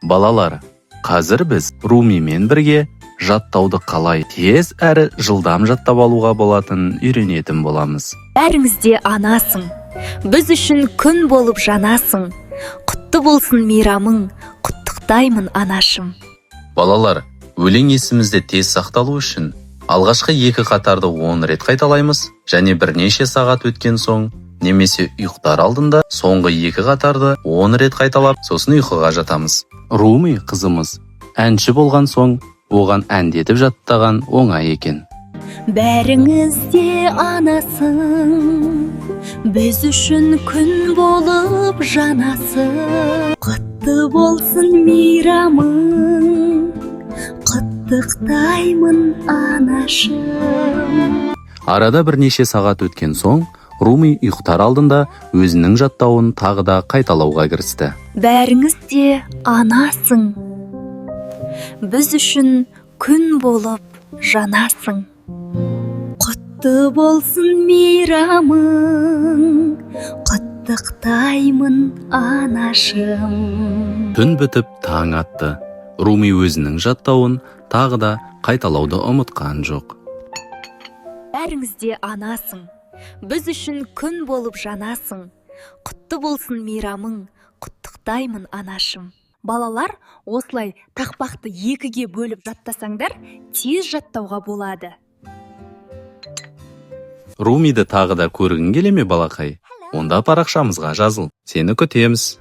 Балалар, қазір біз Румимен бірге жаттауды қалай тез әрі жылдам жаттап алуға болатынын үйренетін боламыз. Бәріңізде анасың, біз үшін күн болып жанасың. Құтты болсын мейрамың, құттықтаймын анашым. Балалар, өлең есімізде тез сақталу үшін алғашқы 2 қатарды 10 рет қайталаймыз, және бірнеше сағат өткен соң, немесе ұйықтар алдында соңғы 2 қатарды 10 рет қайталап, сосын ұйқыға жатамыз. Руми қызымыз әнші болған соң, оған әндетіп жаттаған оңай екен. Бәріңізде анасың, біз үшін күн болып жанасың. Құтты болсын мейрамың, құттықтаймын анашым. Арада бірнеше сағат өткен соң, Руми ұйықтар алдында өзінің жаттауын тағы да қайталауға кірісті. Бәріңізде анасың, біз үшін күн болып жанасың. Құтты болсын мейрамың, құттықтаймын анашым. Түн бітіп таң атты. Руми өзінің жаттауын тағы да қайталауды ұмытқан жоқ. Бәріңізде анасың, біз үшін күн болып жанасың. Құтты болсын мейрамың, құттықтаймын анашым. Балалар, осылай тақпақты 2-ге бөліп жаттасаңдар, тез жаттауға болады. Румиді тағы да көргің келе ме балақай? Онда парақшамызға жазыл. Сені күтеміз.